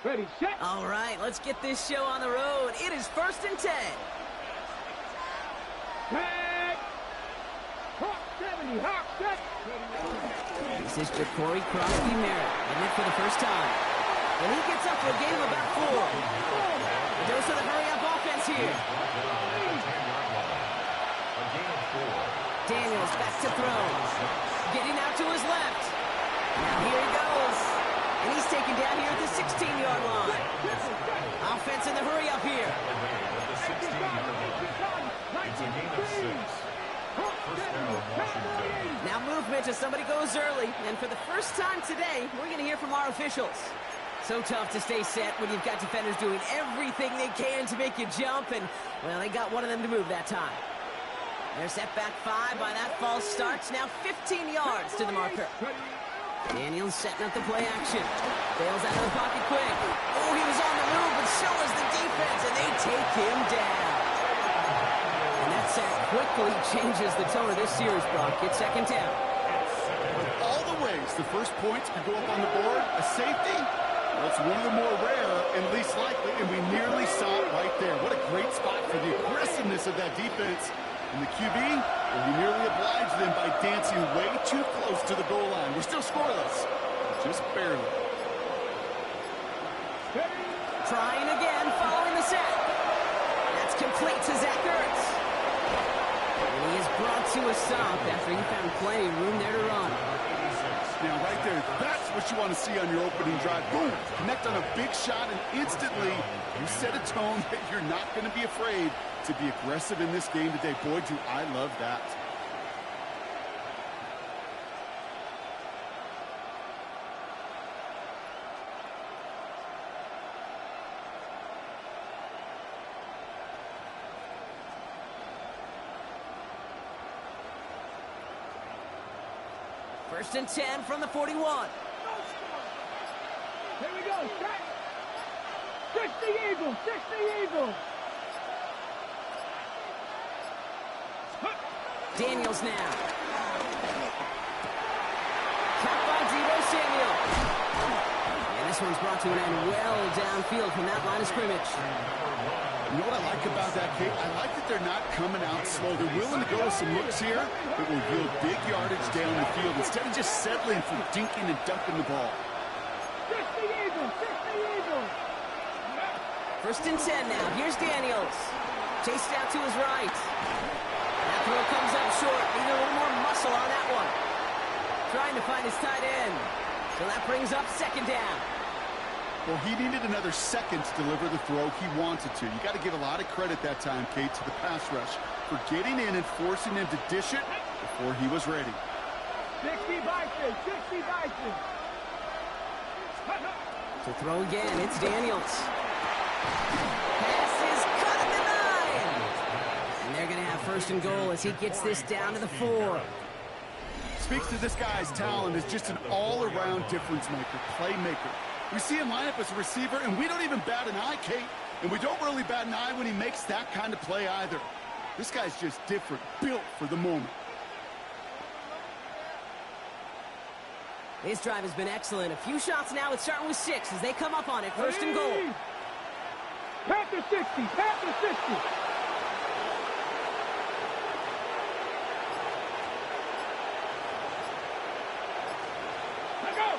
Ready, set. All right, let's get this show on the road. It is 1st and 10. Tag. Hawk 70, Hawk set. This is Ja'Cory Crosby-Merritt, getting it for the first time. And he gets up for a game of about 4. A dose of the hurry-up offense here. Daniels back to throw. Getting out to his left. Now here he goes. And he's taken down here at the 16-yard line. Offense in the hurry-up here. Now movement as somebody goes early. And for the first time today, we're going to hear from our officials. So tough to stay set when you've got defenders doing everything they can to make you jump. And, well, they got one of them to move that time. They're set back 5 by that false start. Now 15 yards to the marker. Daniels setting up the play action. Bails out of the pocket quick. Oh, he was on the move, but so was the defense, and they take him down. And that sack quickly changes the tone of this series, Brock. It's 2nd down. Of all the ways the first points could go up on the board, a safety, well, it's one of the more rare and least likely, and we nearly saw it right there. What a great spot for the aggressiveness of that defense. And the QB, well, he nearly obliged them by dancing way too close to the goal line. We're still scoreless, just barely. Trying again, following the sack. That's complete to Zach Ertz. And he is brought to a stop after he found plenty of room there to run. Now, right there, that's what you want to see on your opening drive. Boom! Connect on a big shot, and instantly you set a tone that you're not going to be afraid to be aggressive in this game today. Boy, do I love that. First and 10 from the 41. Here we go, set. 60 Eagles, 60 Eagles. Daniels now. Caught by Deebo Samuel. And this one's brought to an end well downfield from that line of scrimmage. You know what I like about that, Kate? I like that they're not coming out slow. They're willing to go with some looks here that will yield big yardage down the field instead of just settling for dinking and dunking the ball. 60 Eagles, 60 Eagles. First and 10 now. Here's Daniels. Chased out to his right. That throw comes up short. Need a little more muscle on that one. Trying to find his tight end. So that brings up 2nd down. Well, he needed another second to deliver the throw he wanted to. You got to give a lot of credit that time, Kate, to the pass rush for getting in and forcing him to dish it before he was ready. 60 Bison, 60 Bison. To throw again, it's Daniels. Pass is cut at the 9. And they're going to have 1st and goal as he gets this down to the 4. Speaks to this guy's talent as just an all-around difference maker, playmaker. We see him line up as a receiver, and we don't even bat an eye, Kate. And we don't really bat an eye when he makes that kind of play either. This guy's just different, built for the moment. This drive has been excellent. A few shots now. It's starting with 6 as they come up on it. 1st and goal. Panther 60, Panther 60. Let's go.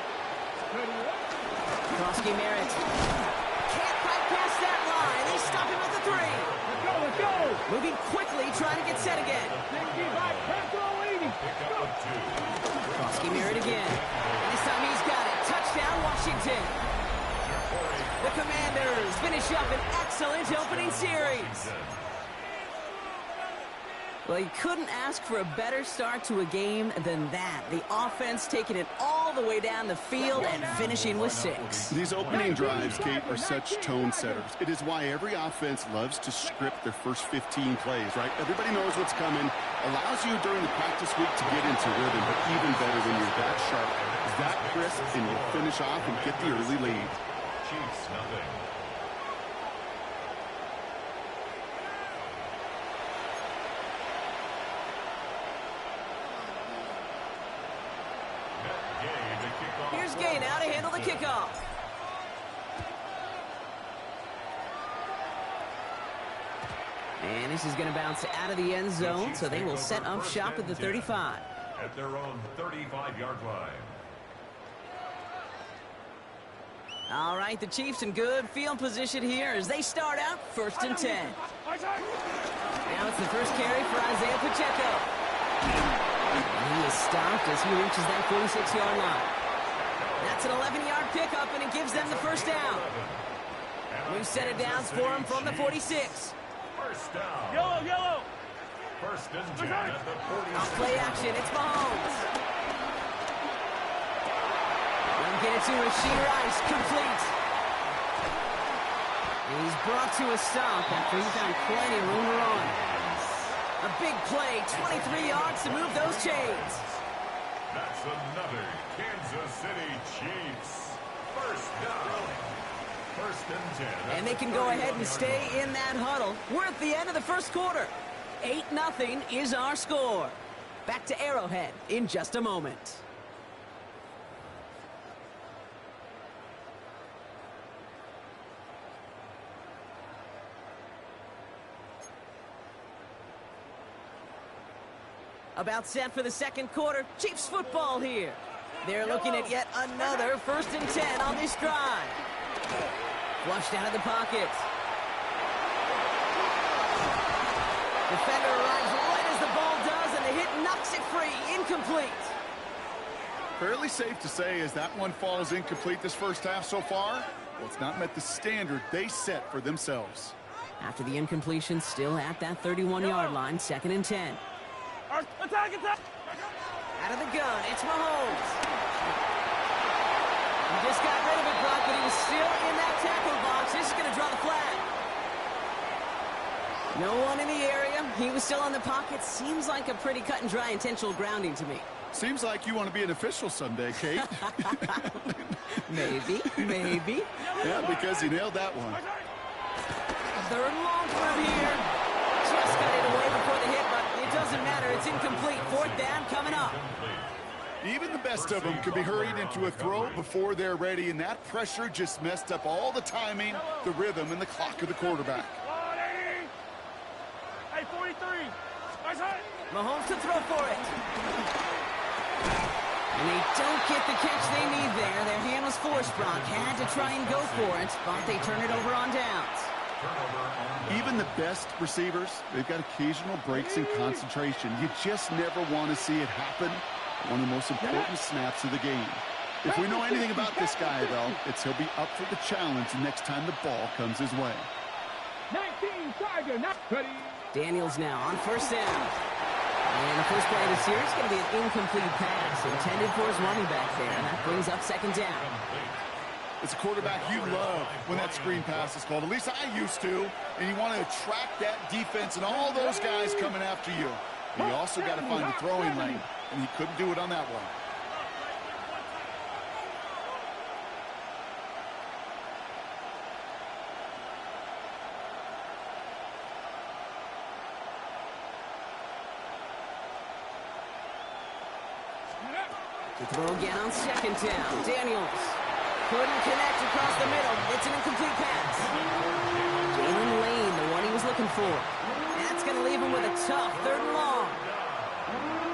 Crosby-Merritt. Can't quite pass that line. They stop him at the 3. Let's go, let's go. Moving quickly, trying to get set again. 65, Panther 80. Crosby-Merritt again. And this time he's got it. Touchdown, Washington. The Commanders finish up an excellent opening series. Well, you couldn't ask for a better start to a game than that. The offense taking it all the way down the field and finishing with 6. These opening drives, Kate, are such tone setters. It is why every offense loves to script their first 15 plays, right? Everybody knows what's coming. Allows you during the practice week to get into rhythm, but even better when you're that sharp, that crisp, and you finish off and get the early lead. Chiefs, nothing. Here's Gay now to handle the kickoff. And this is going to bounce out of the end zone, so they will set up shop at the 35. At their own 35-yard line. All right, the Chiefs in good field position here as they start out 1st and 10. Now it's the first carry for Isaiah Pacheco. And he is stopped as he reaches that 46-yard line. That's an 11-yard pickup, and it gives them the first down. New set of downs for him from the 46. First down. Yellow, yellow. 1st and 10 at the 46. Off play action, it's Mahomes. They'll get it to Rashee Rice, complete. He's brought to a stop after he found plenty of room to run. A big play, 23 yards to move those chains. That's another Kansas City Chiefs. First down. 1st and 10. And they can go ahead and stay in that huddle. We're at the end of the first quarter. 8-0 is our score. Back to Arrowhead in just a moment. About set for the second quarter. Chiefs football here. They're looking at yet another 1st and 10 on this drive. Flushed out of the pocket. Defender arrives right as the ball does, and the hit knocks it free. Incomplete. Fairly safe to say as that one falls incomplete this first half so far. Well, it's not met the standard they set for themselves. After the incompletion, still at that 31-yard line, 2nd and 10. Attack, attack. Out of the gun, it's Mahomes. He just got rid of it, Brock, but he was still in that tackle box. This is going to draw the flag. No one in the area. He was still in the pocket. Seems like a pretty cut and dry intentional grounding to me. Seems like you want to be an official someday, Kate. Maybe. Yeah, because you nailed that one. 3rd and long from here. Just got it away before the hit, but it doesn't matter. It's incomplete. 4th down coming up. Even the best of them could be hurried into a throw before they're ready, and that pressure just messed up all the timing, the rhythm, and the clock of the quarterback. Hey, 43. Mahomes to throw for it. And they don't get the catch they need there. Their hand was forced, Brock. Had to try and go for it, but they turn it over on downs. Even the best receivers, they've got occasional breaks in concentration. You just never want to see it happen. One of the most important snaps of the game. If we know anything about this guy, though, it's he'll be up for the challenge next time the ball comes his way. 19, Tiger, not ready. Daniels now on 1st down. And the first play of the series is going to be an incomplete pass intended for his running back there. And that brings up 2nd down. It's a quarterback you love when that screen pass is called. At least I used to. And you want to attract that defense and all those guys coming after you. But you also got to find the throwing lane. And he couldn't do it on that one. To throw again on 2nd down. Daniels couldn't connect across the middle. It's an incomplete pass. Jalen Lane, the one he was looking for. That's going to leave him with a tough 3rd and long.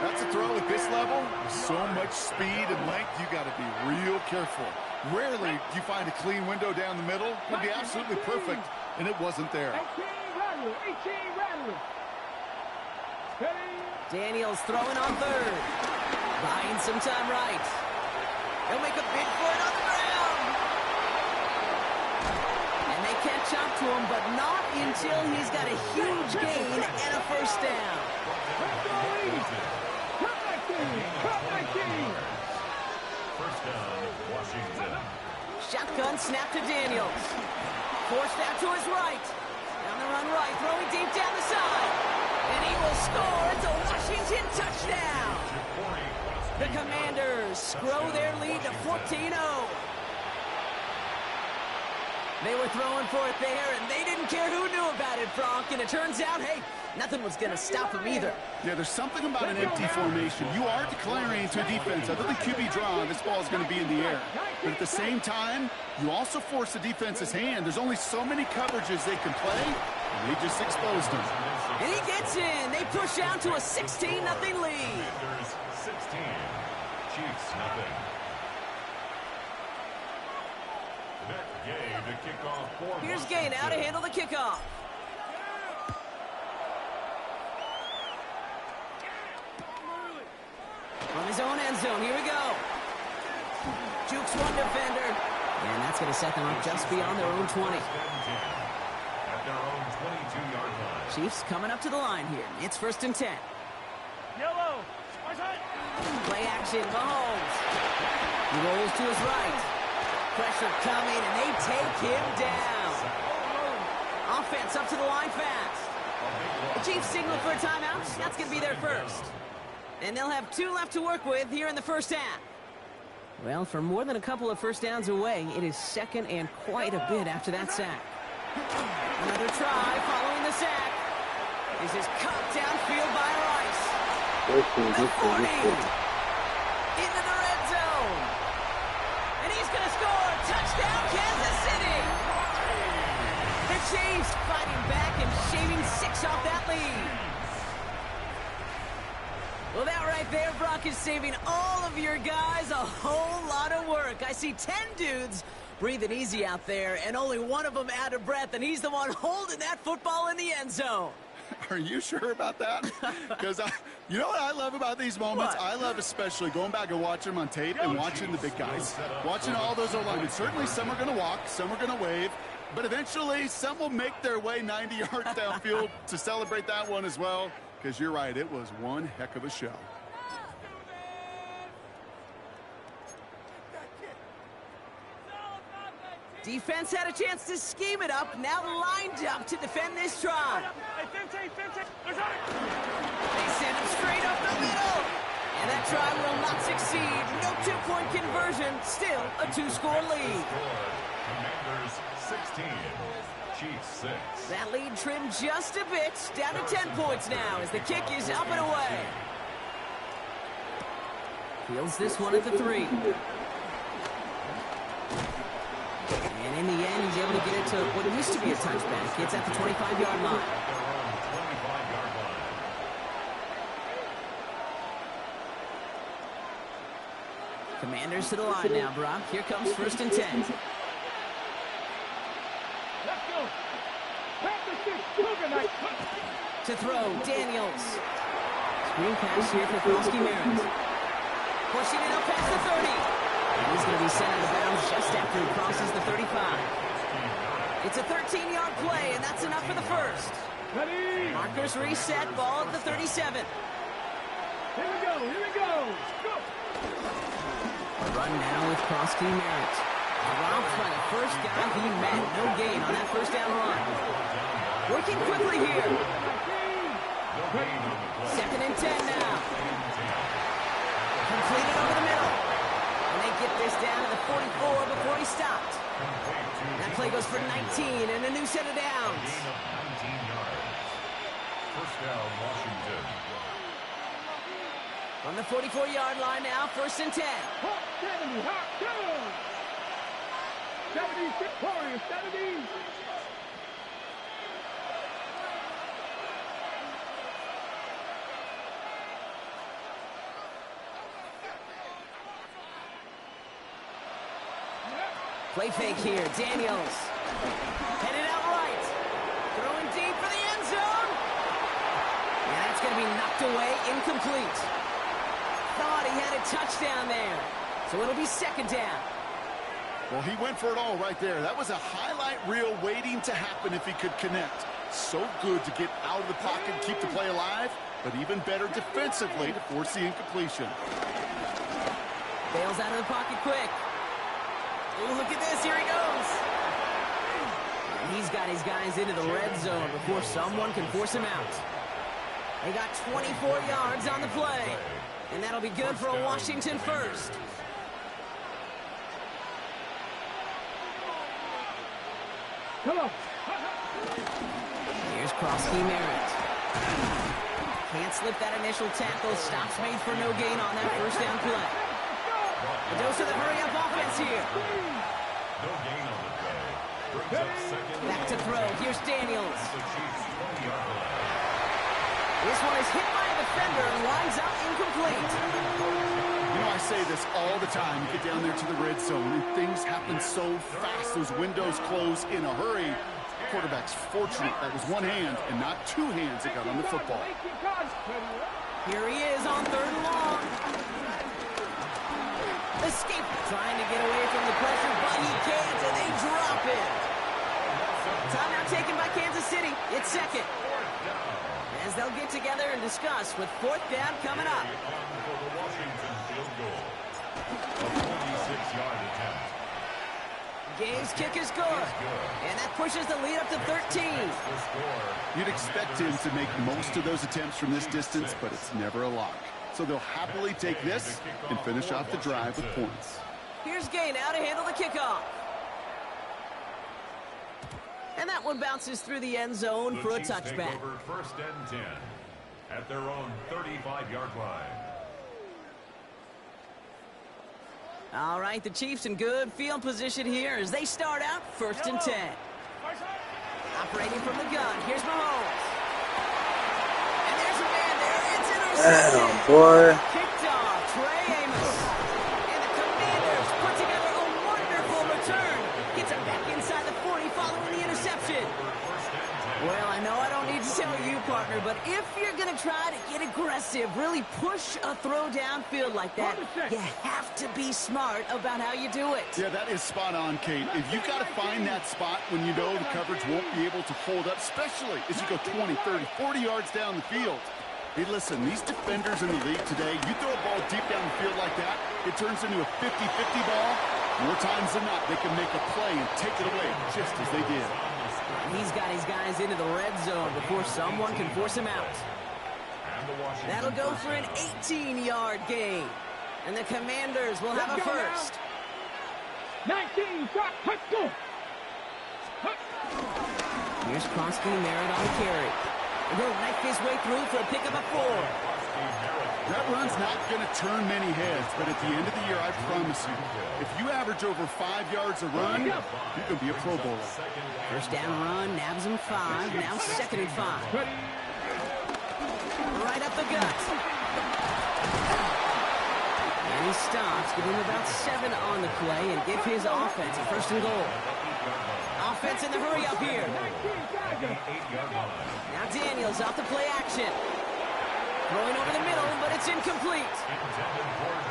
That's a throw at this level. With so much speed and length, you got to be real careful. Rarely do you find a clean window down the middle. It could be absolutely perfect, and it wasn't there. 18 Rattler. Daniels throwing on 3rd. Buying some time right. He'll make a bid for it on the ground. And they catch up to him, but not until he's got a huge gain and a 1st down. First down, Washington. Shotgun snap to Daniels. Forced out to his right. Down the run right, throwing deep down the side. And he will score. It's a Washington touchdown. The Commanders grow their lead to 14-0. They were throwing for it there, and they didn't care who knew about it, Brock. And it turns out, hey, Nothing was going to stop him either. Yeah, there's something about an empty formation. You are declaring to a defense, other than QB draw, this ball is going to be in the air. But at the same time, you also force the defense's hand. There's only so many coverages they can play, and they just exposed them. And he gets in. They push down to a 16-0 lead. 16, Chiefs nothing. Gay to kick off for Here's Gay now to handle the kickoff. From his own end zone, here we go. Jukes one defender. And that's going to set them up just beyond their own 20. At their own 22-yard line. Chiefs coming up to the line here. It's 1st and 10. Yellow. Play action, Mahomes. He rolls to his right. Pressure coming, and they take him down. Offense up to the line fast. The Chiefs signal for a timeout. That's going to be their first. And they'll have 2 left to work with here in the first half. Well, for more than a couple of first downs away, it is 2nd and quite a bit after that sack. Another try following the sack. This is cut downfield by Rice. The 40. Into the red zone. And he's going to score. Touchdown, Kansas City. The Chiefs fighting back and shaving 6 off that lead. Well, that right there, Brock, is saving all of your guys a whole lot of work. I see 10 dudes breathing easy out there, and only one of them out of breath, and he's the one holding that football in the end zone. Are you sure about that? Because you know what I love about these moments? What? I love especially going back and watching them on tape and watching the big guys. Watching all those O-linemen. Certainly some are going to walk, some are going to wave, but eventually some will make their way 90 yards downfield to celebrate that one as well. Because you're right, it was one heck of a show. Defense had a chance to scheme it up, now lined up to defend this try. They send him straight up the middle. And that try will not succeed. No 2-point conversion, still a 2-score lead. Commanders 16, Chiefs 6. That lead trimmed just a bit, down to 10 points now as the kick is up and away. Fields this one at the 3. And in the end, he's able to get it to what used to be a touchback. It's at the 25-yard line. Commanders to the line now, Brock. Here comes 1st and 10. Let's go. To throw, Daniels. Screen pass here for Krosky Merritt. Pushing it up past the 30. And he's going to be sent out of bounds just after he crosses the 35. It's a 13-yard play, and that's enough for the first. Ready. Markers reset, ball at the 37. Here we go. Go. A run now with Krosky Merritt. Dropped by the first guy he met. No gain on that first down run. Working quickly here. 2nd and 10 now. Completed over the middle. And they get this down to the 44 before he stopped. That play goes for 19 and a new set of downs. First down, Washington. On the 44-yard line now, 1st and 10. 70, Warriors, 70. Play fake here, Daniels. Headed out right. Throwing deep for the end zone. And that's going to be knocked away, incomplete. Thought he had a touchdown there. So it'll be 2nd down. Well, he went for it all right there. That was a highlight reel waiting to happen if he could connect. So good to get out of the pocket and keep the play alive, but even better defensively to force the incompletion. Bails out of the pocket quick. Ooh, look at this. Here he goes. And he's got his guys into the red zone before someone can force him out. They got 24 yards on the play. And that'll be good for a Washington first. Come on. Here's Krosky Merritt. Can't slip that initial tackle. Stops made for no gain on that first down play. A dose of the hurry-up offense here. No gain on the play. Brings up second. Back to throw. Here's Daniels. The Chiefs 20-yard line. This one is hit by a defender and winds up incomplete. You know, I say this all the time. You get down there to the red zone, and things happen so fast. Those windows close in a hurry. Quarterback's fortunate that was one hand and not two hands that got on the football. Here he is on 3rd and long. Escape, trying to get away from the pressure, but he can't, and they drop it. Timeout taken by Kansas City. It's second. As they'll get together and discuss with 4th down coming up. For the Washington field goal. A 26-yard attempt. Game's kick is good. And that pushes the lead up to 13. You'd expect him to make most of those attempts from this distance, but it's never a lock. So they'll happily take this and finish off the drive with points. Here's Gay now to handle the kickoff. And that one bounces through the end zone for a touchback. Take over 1st and 10 at their own 35-yard line. All right, the Chiefs in good field position here as they start out 1st and 10. Operating from the gun, here's Mahomes. And there's a man there, it's intercepted. Damn, boy. Kicked off, Trey Amos. And the Commanders put together a wonderful return. Gets it back inside the 40 following the interception. Well, I know I don't need to tell you, partner, but if you're going to try to get aggressive, really push a throw downfield like that, you have to be smart about how you do it. Yeah, that is spot on, Kate. If you've got to find that spot when you know the coverage won't be able to hold up, especially as you go 20, 30, 40 yards down the field. Hey, listen, these defenders in the league today, you throw a ball deep down the field like that, it turns into a 50-50 ball. More times than not, they can make a play and take it away just as they did. He's got his guys into the red zone before someone can force him out. That'll go for an 18-yard gain. And the Commanders will have a first. 19, shot, let's go. Here's Kronsky Merritt on the carry. He'll knife his way through for a pick of a 4. That run's not going to turn many heads, but at the end of the year, I promise you, if you average over 5 yards a run, you can be a Pro Bowler. First down run, nabs him 5, now 2nd and 5. Right up the gut. And he stops, give him about 7 on the play and give his offense a 1st and goal. Offense in the hurry up here. Now Daniels off the play action. Throwing over the middle, but it's incomplete.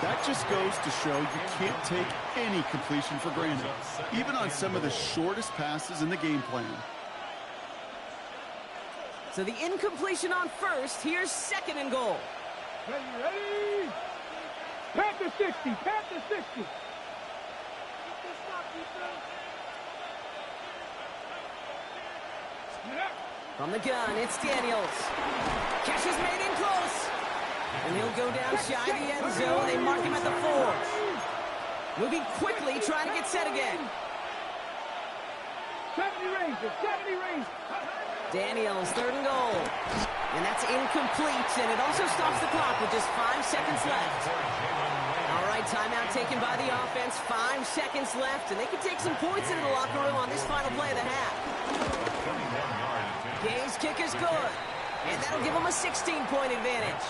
That just goes to show you can't take any completion for granted, even on some of the shortest passes in the game plan. So the incompletion on 1st, here's 2nd and goal. Ready? Panther 60, Panther 60. From the gun, it's Daniels. Catch is made in close. And he'll go down shy of the end zone. They mark him at the 4. Moving quickly, trying to get set again. 70 Rangers, 70 Rangers. Daniels, 3rd and goal. And that's incomplete, and it also stops the clock with just 5 seconds left. All right, timeout taken by the offense. 5 seconds left, and they can take some points into the locker room on this final play of the half. Game's kick is good, and that'll give them a 16-point advantage.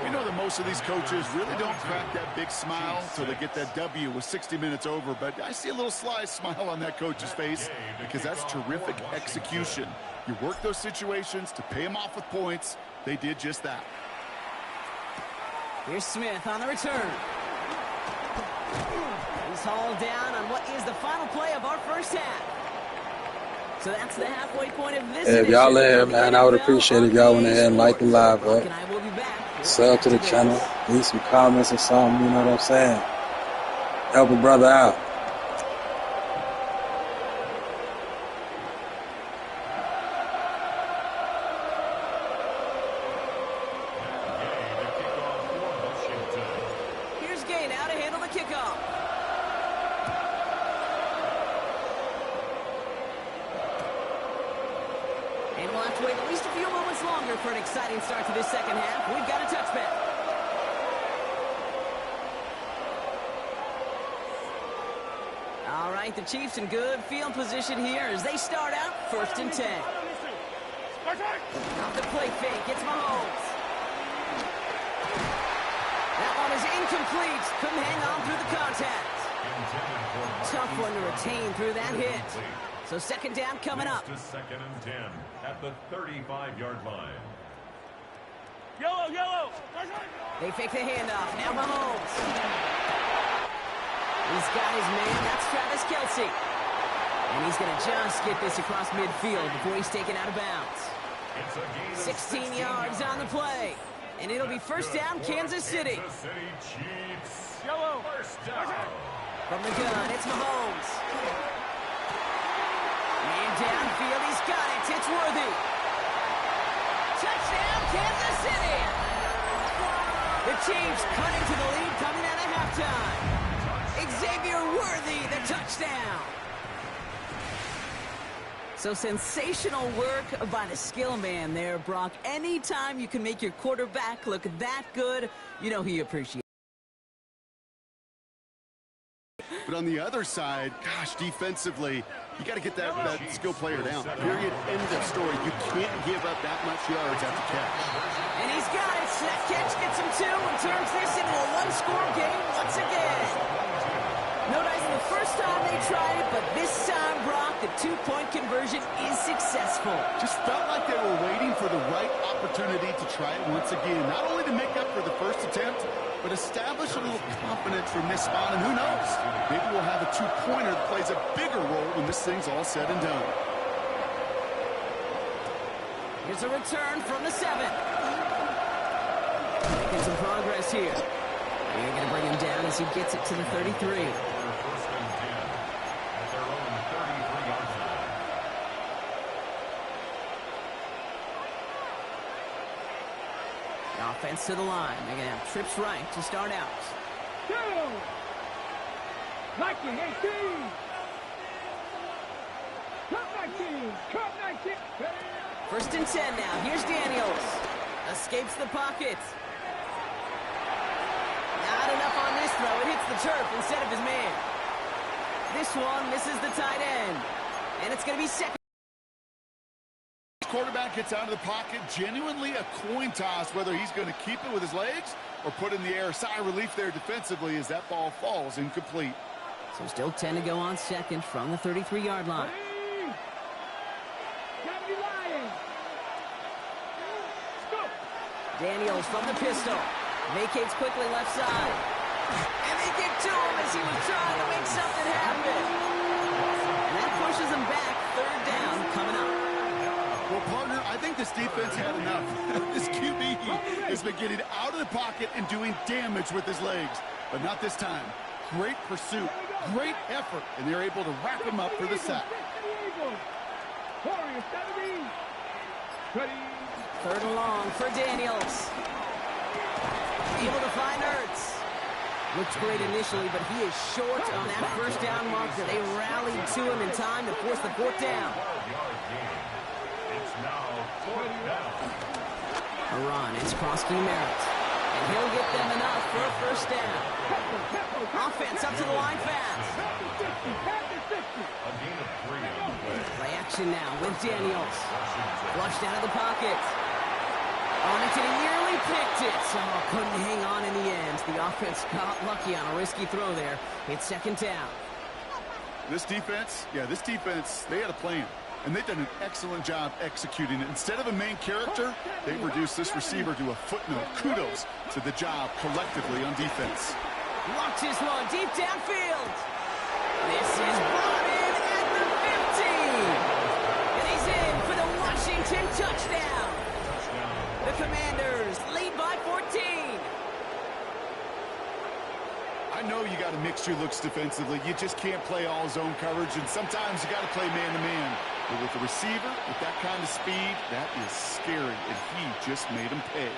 You know that most of these coaches really don't crack that big smile until they get that W with 60 minutes over, but I see a little sly smile on that coach's face because that's terrific execution. You work those situations to pay them off with points. They did just that. Here's Smith on the return. He's hauled down on what is the final play of our first half. So that's the halfway point of this. If y'all in here, man, I would appreciate if y'all went ahead and like the live up. And I will be back. Sub to the channel. Leave some comments or something, you know what I'm saying? Help a brother out. Here's Gay now to handle the kickoff. And we'll have to wait at least a few moments longer for an exciting start to this second half. We've got a touchback. All right, the Chiefs in good field position here as they start out 1st and 10. Off the play fake, it's Mahomes. That one is incomplete. Couldn't hang on through the contact. Tough one to retain through that hit. So 2nd down coming up. To 2nd and 10 at the 35-yard line. Yellow. They fake the handoff. Now Mahomes. He's got his man. That's Travis Kelce. And he's going to just get this across midfield before he's taken out of bounds. 16 yards on the play. And it'll be 1st down, Kansas City. Kansas City Chiefs. Yellow. 1st down. From the gun, it's Mahomes. Man downfield, he's got it. It's Worthy. Touchdown, Kansas City. The Chiefs cut into the lead coming out of halftime. Xavier Worthy, the touchdown. So sensational work by the skill man there, Brock. Anytime you can make your quarterback look that good, you know he appreciates it. But on the other side, gosh, defensively, you got to get that skill player down. Period. End of story. You can't give up that much yards after catch. And he's got it. That catch gets him 2 and turns this into a 1-score game once again. No dice the first time they tried it, but this time, Brock, the 2-point conversion is successful. Just felt like they were waiting for the right opportunity to try it once again. Not only to make up for the first attempt, but establish a little confidence from this spot. And who knows? Maybe we'll have a 2-pointer that plays a bigger role when this thing's all said and done. Here's a return from the 7. Making some progress here. They're going to bring him down as he gets it to the 33. Offense to the line. They're going to have trips right to start out. 2. 19, 18. Cut 19. 1st and 10 now. Here's Daniels. Escapes the pocket. Not enough on this throw. It hits the turf instead of his man. This one misses the tight end. And it's going to be 2nd. Quarterback gets out of the pocket, genuinely a coin toss whether he's going to keep it with his legs or put in the air. Sigh of relief there defensively as that ball falls incomplete. So still 10 to go on 2nd from the 33-yard line. Daniels from the pistol. Vacates quickly left side. And they get to him as he was trying to make something happen. And that pushes him back. 3rd down coming up. Well, partner, I think this defense had enough. This QB has been getting out of the pocket and doing damage with his legs. But not this time. Great pursuit, great effort, and they're able to wrap him up for the sack. 3rd and long for Daniels. Able to find Ertz. Looks great initially, but he is short on that 1st down marker. They rallied to him in time to force the 4th down. It's now 4th down. A run. It's Krosky Merritt. And he'll get them enough for a 1st down. Offense up to the line fast. A gain of 3 on the play. Play action now with Daniels. Flushed out of the pocket. Arlington nearly picked it. So couldn't hang on in the end. The offense got lucky on a risky throw there. It's 2nd down. This defense, they had a plan. And they've done an excellent job executing it. Instead of a main character, they've reduced this receiver to a footnote. Kudos to the job collectively on defense. Locked his one deep downfield. This is brought in at the 15. And he's in for the Washington touchdown. The Commanders lead by 14. I know you got to mix your looks defensively. You just can't play all zone coverage, and sometimes you got to play man-to-man. But with the receiver, with that kind of speed, that is scary, and he just made him pay.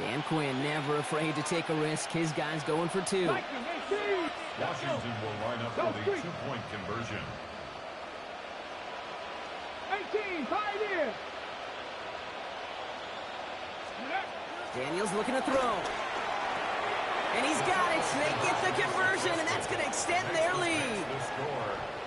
Dan Quinn never afraid to take a risk. His guy's going for 2. Washington will line up for the 2-point conversion. 18, Pioneer. Daniels looking to throw. And he's got it. They get the conversion, and that's going to extend their lead.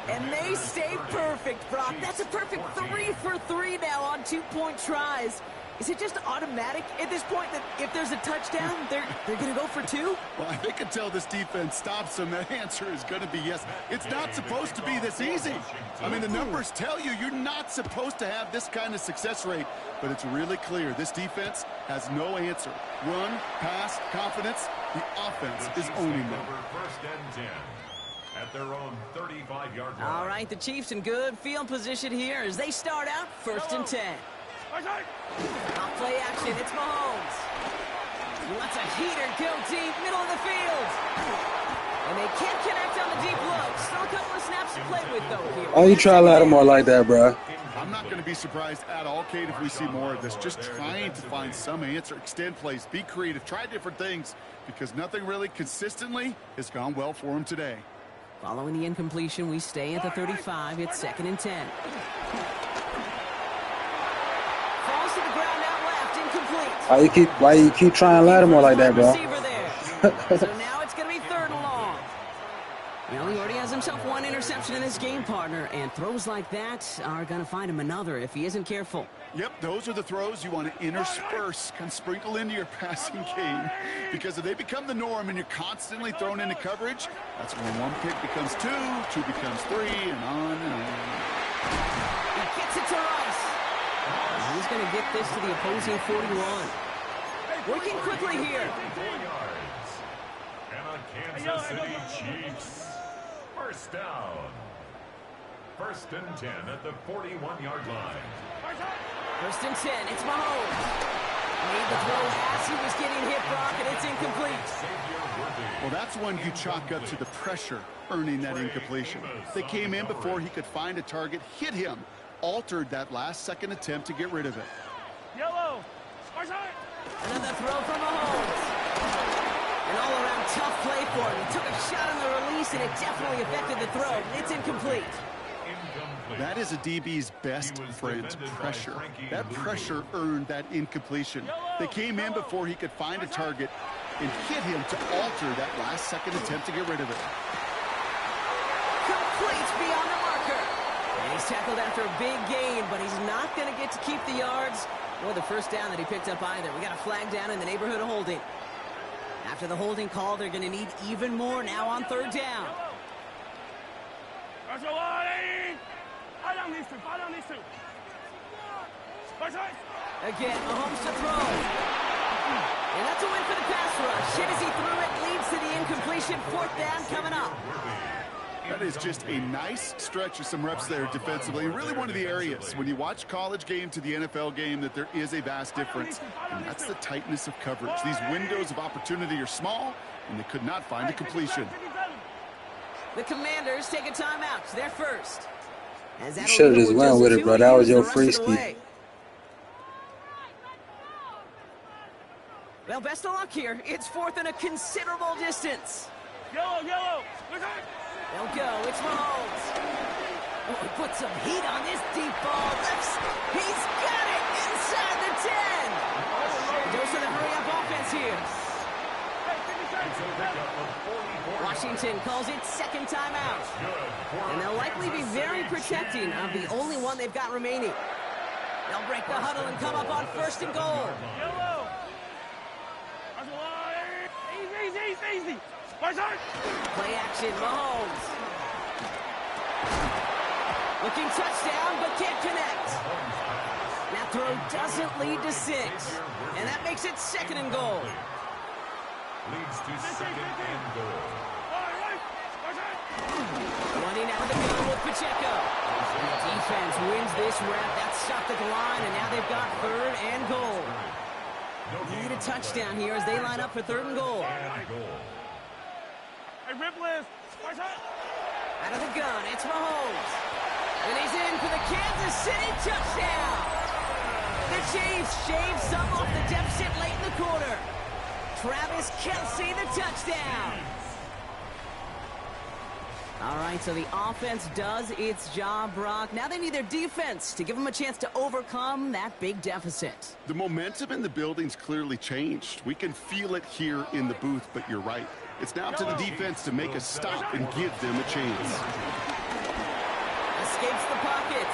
And they stay perfect, Brock. That's a perfect 3 for 3 now on 2-point tries. Is it just automatic at this point that if there's a touchdown, they're going to go for 2? Well, I think until this defense stops them, the answer is going to be yes. It's not supposed to be this easy. I mean, the numbers tell you you're not supposed to have this kind of success rate, but it's really clear this defense has no answer. Run, pass, confidence, the offense is owning them. First and 10 at their own 35-yard line. All right, the Chiefs in good field position here as they start out 1st and 10. Off play action, it's Mahomes. He lets a heater go deep, middle of the field. And they can't connect on the deep look. Still a couple of snaps to play with, though, here. Why you try to let him more like that, bro? I'm not going to be surprised at all, Kate, if we see more of this. Just trying to find some answer, extend plays, be creative, try different things, because nothing really consistently has gone well for him today. Following the incompletion, we stay at the 35. It's 2nd and 10. Falls to the ground out left, incomplete. Why you keep trying to let him more like that, bro? So now it's going to be 3rd and long. Well, he already has himself 1 interception in this game, partner, and throws like that are going to find him another if he isn't careful. Yep, those are the throws you want to intersperse, kind of sprinkle into your passing game, because if they become the norm and you're constantly thrown into coverage, that's when 1 pick becomes 2, 2 becomes 3, and on and on. He gets it to Rice. He's going to get this to the opposing 41. Working quickly here. 4 yards. And a Kansas City Chiefs. First down. 1st and 10 at the 41-yard line. 1st and 10. It's Mahomes. Made the throw as he was getting hit, Brock, and it's incomplete. Well, that's one you chalk up to the pressure earning that incompletion. They came in before he could find a target, hit him, altered that last-second attempt to get rid of it. Yellow. Another throw from Mahomes. An all-around tough play for him. He took a shot on the release, and it definitely affected the throw. It's incomplete. That is a DB's best friend, pressure. That pressure earned that incompletion. They came in before he could find a target and hit him to alter that last-second attempt to get rid of it. Complete beyond the marker. And he's tackled after a big gain, but he's not going to get to keep the yards or the first down that he picked up either. We got a flag down in the neighborhood of holding. After the holding call, they're going to need even more now on 3rd down. Again, Mahomes to throw. And that's a win for the pass rush. Hit as he threw it, leads to the incompletion. 4th down coming up. That is just a nice stretch of some reps there defensively. Really one of the areas when you watch college game to the NFL game that there is a vast difference. And that's the tightness of coverage. These windows of opportunity are small, and they could not find a completion. The Commanders take a timeout. They're first. You should have just went with it, bro. That was your free ski. Well, best of luck here. It's 4th and a considerable distance. Yellow. They'll go. It's Mahomes. Oh, he put some heat on this deep ball. He's got it inside the 10. Goes to the hurry-up offense here. Washington calls it 2nd timeout. And they'll likely be very protecting of the only one they've got remaining. They'll break the huddle and come up on 1st and goal. Yellow. Easy. Play action, Mahomes. Looking touchdown, but can't connect. That throw doesn't lead to 6. And that makes it 2nd and goal. Leads to 2nd and goal. Running out of the gun with Pacheco. Defense wins this rep. That's stopped at the line, and now they've got 3rd and goal. Need a touchdown here as they line up for 3rd and goal. Out of the gun, it's Mahomes. And he's in for the Kansas City touchdown. The Chiefs shave some off the deficit late in the quarter. Travis Kelce, the touchdown. All right, so the offense does its job, Brock. Now they need their defense to give them a chance to overcome that big deficit. The momentum in the building's clearly changed. We can feel it here in the booth, but you're right. It's now to the defense to make a stop and give them a chance. Escapes the pocket.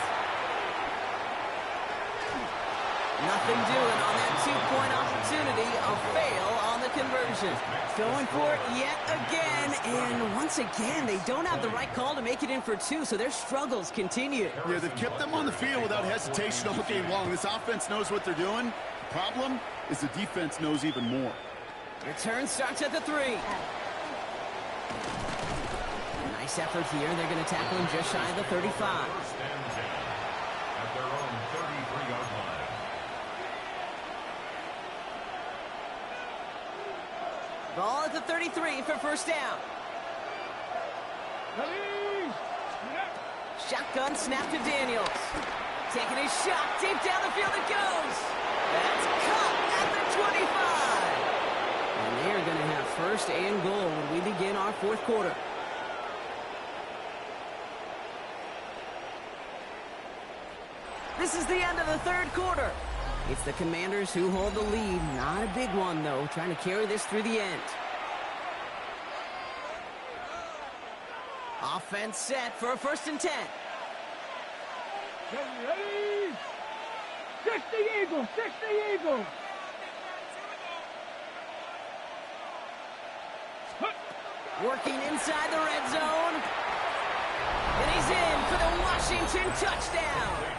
Nothing doing on that two-point opportunity. A fail on the conversion. Going for it yet again. And once again, they don't have the right call to make it in for two, so their struggles continue. Yeah, they've kept them on the field without hesitation all game long. This offense knows what they're doing. The problem is the defense knows even more. Return starts at the 3. Nice effort here. They're going to tackle him just shy of the 35. First and 10 at their own 33-yard line. Ball at the 33 for first down. Shotgun snap to Daniels. Taking a shot deep down the field it goes. That's caught at the 25. And they are going to have first and goal when we begin our fourth quarter. This is the end of the third quarter. It's the Commanders who hold the lead. Not a big one, though. Trying to carry this through the end. Offense set for a first and 10. Ready? 60 Eagles, 60 Eagles. Working inside the red zone. And he's in for the Washington touchdown.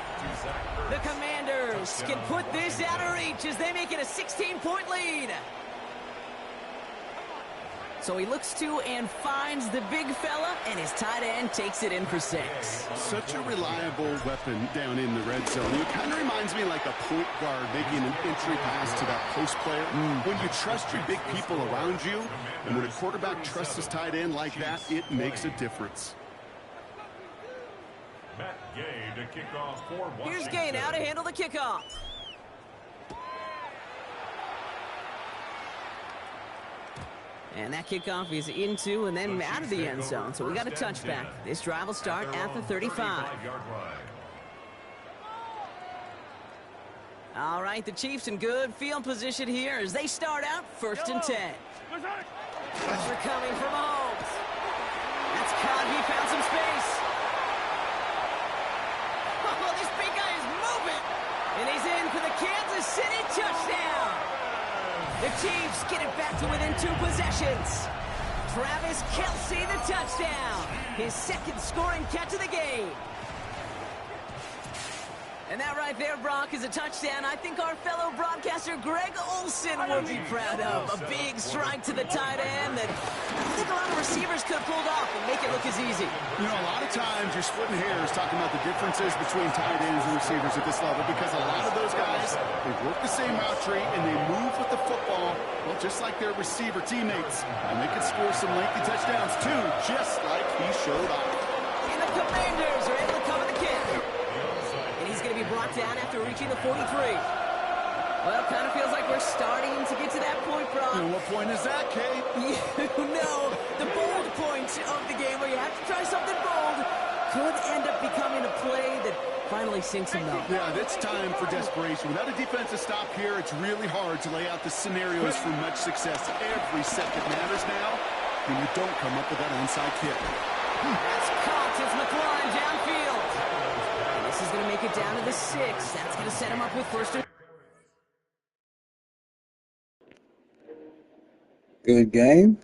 The Commanders can put this out of reach as they make it a 16-point lead. So he looks to and finds the big fella, and his tight end takes it in for 6. Such a reliable weapon down in the red zone. It kind of reminds me like a point guard making an entry pass to that post player. When you trust your big people around you, and when a quarterback trusts his tight end like that, it makes a difference. Matt Gay to kick off for Washington. Here's Gay now to handle the kickoff. And that kickoff is into and then out of the end zone. So we got a touchback. This drive will start at the 35. All right, the Chiefs in good field position here as they start out first and 10. Pressure coming from Mahomes. That's caught. He found some space. Oh, this big guy is moving. And he's in for the Kansas City touchdown. The Chiefs get it back to within 2 possessions. Travis Kelce, the touchdown. His second scoring catch of the game. And that right there, Brock, is a touchdown I think our fellow broadcaster Greg Olsen will be proud of. A big strike to the tight end that I think a lot of receivers could have pulled off and make it look as easy. You know, a lot of times you're splitting hairs talking about the differences between tight ends and receivers at this level because a lot of those guys, they work the same route tree and they move with the football, well, just like their receiver teammates. And they can score some lengthy touchdowns, too, just like he showed off. And the Commanders are able to cover the kick. He's going to be brought down after reaching the 43. Well, it kind of feels like we're starting to get to that point, Brock. And what point is that, Kate? You know, the bold point of the game where you have to try something bold could end up becoming a play that finally sinks him though. Yeah, it's time for desperation. Without a defensive stop here, it's really hard to lay out the scenarios for much success. Every second matters now when you don't come up with that onside kick. That's caught. It's McLaurin downfield. This is going to make it down to the 6. That's going to set him up with first and... Good game.